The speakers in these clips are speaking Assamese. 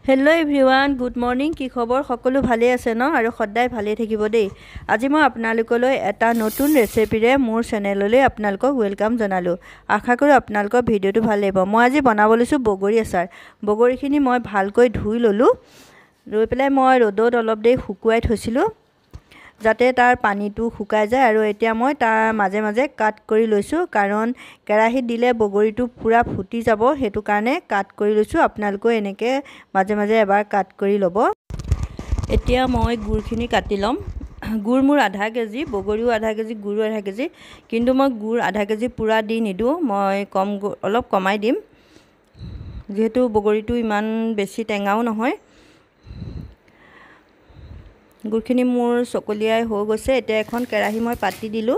हेलो एभ्रिवान गुड मर्निंग कि खबर सकलो भाले आछे न आरु सदाय भाले থাকিব দেই। আজি মই আপোনালোকলৈ এটা নতুন ৰেচিপিৰে মোৰ চেনেললৈ আপোনালোকক ওয়েলকাম জনালো। আশা কৰো আপোনালোকৰ ভিডিওটো ভাল লাগিব। মই আজি বনাব লৈছো বগৰী আচাৰ। বগৰীখিনি মই ভালকৈ ধুই ললো। লৈ পেলাই মই ৰ'দত অলপ দেৰি শুকুৱাই থৈছিলো যাতে তাৰ পানীটো শুকাই যায় আৰু এতিয়া মই তাৰ মাজে মাজে কাট কৰি লৈছো কাৰণ কেৰাহীত দিলে বগৰীটো পুৰা ফুটি যাব হেতু কাৰণে কাট কৰি লৈছো। আপোনালোকে এনেকে মাজে মাজে এবাৰ কাট কৰি লব। এতিয়া মই গুড়খিনি কাটি লম। গুড় মোৰ আধা কেজি, বগৰীও আধা কেজি, গুড়ো আধা কেজি, কিন্তু মই গুড় আধা কেজি পুৰা দি নিদু, মই অলপ কমাই দিম যেহেতু বগৰীটো ইমান বেছি টেঙাও নহয়। গুড়খিনি মোৰ চকলিয়াই হৈ গৈছে। এতিয়া এখন কেৰাহী মই পাতি দিলো।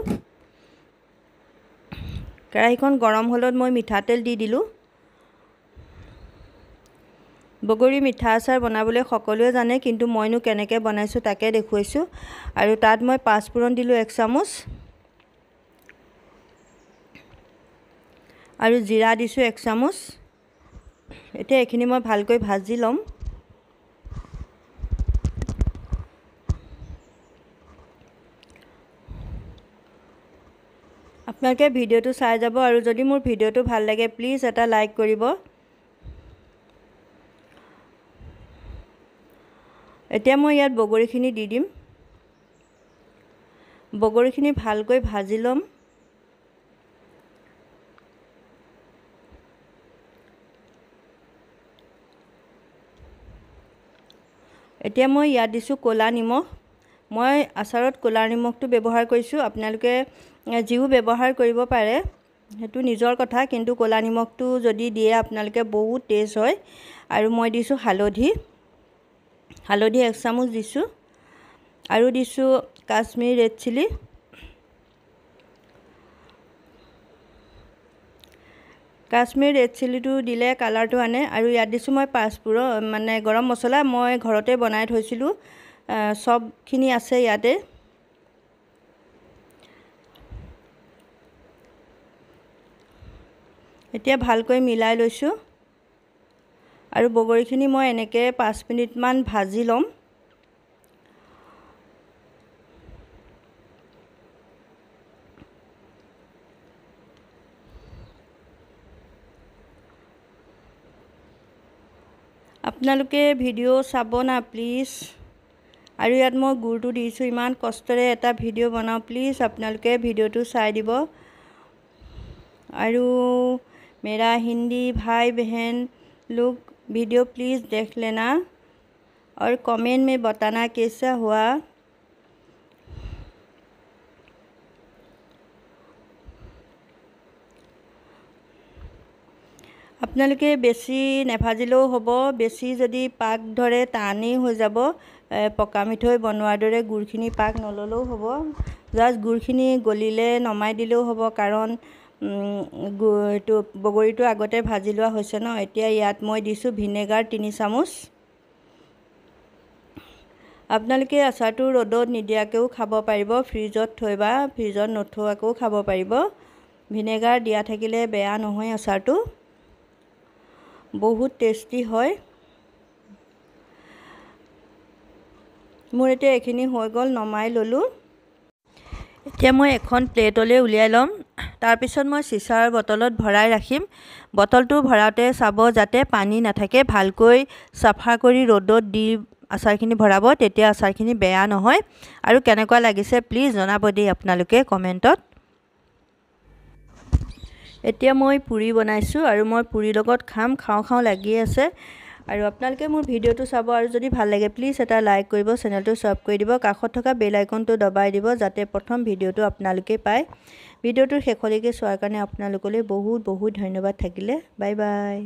কেৰাহীখন গৰম হলত মই মিঠাতেল দি দিলো। বগৰী মিঠা আচাৰ বনাবলৈ সকলোৱে জানে, কিন্তু মইনো কেনেকৈ বনাইছো তাকে দেখুৱাইছো। আৰু তাত মই পাঁচফোৰণ দিলো 1 চামুচ আৰু জিৰা দিছো 1 চামুচ। এতিয়া এখিনি মই ভালকৈ ভাজি লম। আপোনালোকে ভিডিওটো চাই যাব আৰু যদি মোৰ ভিডিওটো ভাল লাগে প্লিজ এটা লাইক কৰিব। এতিয়া মই ইয়াত বগৰীখিনি দি দিম। বগৰীখিনি ভালকৈ ভাজি লম। এতিয়া মই ইয়াত দিছো ক'লা নিমখ। মই আচাৰত ক'লা নিমখটো ব্যৱহাৰ কৰিছো। আপোনালোকে জিও ব্যৱহাৰ কৰিব পাৰে, হেতু নিজৰ কথা, কিন্তু ক'লা নিমখটো যদি দিয়ে আপোনালোকে বহুত টেষ্ট হয়। আৰু মই দিছো হালধি 1 চামুচ দিছো আৰু দিছো Kashmiri red chilli. Kashmiri red চিলিটো দিলে কালাৰটো আনে। আৰু ইয়াত দিছো মই পাঁচফোৰণ মানে গৰম মছলা মই ঘৰতে বনাই থৈছিলো, সবখিনি আছে ইয়াতে। এতিয়া ভালকৈ মিলাই লৈছো আৰু বগৰীখিনি মই এনেকে 5 মিনিট মান ভাজি লম। আপোনালোকে ভিডিও চাব না প্লিজ। আৰু ইয়াত মই গুড়টো দিছো। ইমান কষ্টৰে এটা ভিডিও বনাও, প্লিজ আপোনালোকে ভিডিওটো চাই দিব। আৰু मेरा हिंदी भाई बहन लोग वीडियो प्लीज़ देख लेना और कमेंट में बताना कैसा हुआ। আপোনালোকে বেছি নেভাজিলেও হ'ব, বেছি যদি পাক ধৰে টানি হৈ যাব। পকা মিঠৈ বনোৱাৰ দৰে গুড়খিনি পাক নললেও হ'ব, জাস্ট গুড়খিনি গলিলে নমাই দিলেও হ'ব কাৰণ এইটো বগৰীটো আগতে ভাজি লোৱা হৈছে ন। এতিয়া ইয়াত মই দিছো ভিনেগাৰ 3 চামুচ। আপোনালোকে আচাৰটো ৰ'দত নিদিয়াকেও খাব পাৰিব, ফ্ৰিজত থৈ বা ফ্ৰিজত নথোৱাকেও খাব পাৰিব। ভিনেগাৰ দিয়া থাকিলে বেয়া নহয়, আচাৰটো বহুত টেষ্টি হয়। মোৰ এতিয়া এখিনি হৈ গ'ল, নমাই ললো। এতিয়া মই এখন প্লেটলৈ উলিয়াই লম। তাৰ পিছত মই চিচাৰ বটলত ভৰাই ৰাখিম। বটলটো ভৰাতে চাব যাতে পানী নাথাকে, ভালকৈ সাফা কৰি ৰ'দত দি আচাৰখিনি ভৰাব, তেতিয়া আচাৰখিনি বেয়া নহয়। আৰু কেনেকুৱা লাগিছে প্লিজ জনাব দেই আপোনালোকে কমেন্টত। এতিয়া মই পুৰি বনাইছো আৰু মই পুৰি লগত খাম, খাওঁ লাগি আছে। আৰু আপোনালোকে মোৰ ভিডিওটো চাব আৰু যদি ভাল লাগে প্লিজ এটা লাইক কৰিব, চেনেলটো সাবস্ক্ৰাইব কৰি দিব, কাষত থকা বেল আইকনটো দবাই দিব যাতে প্ৰথম ভিডিওটো আপোনালোকে পায়। ভিডিওটো শেষলৈকে চোৱাৰ কাৰণে আপোনালোকলৈ বহুত ধন্যবাদ থাকিলে। Bye bye.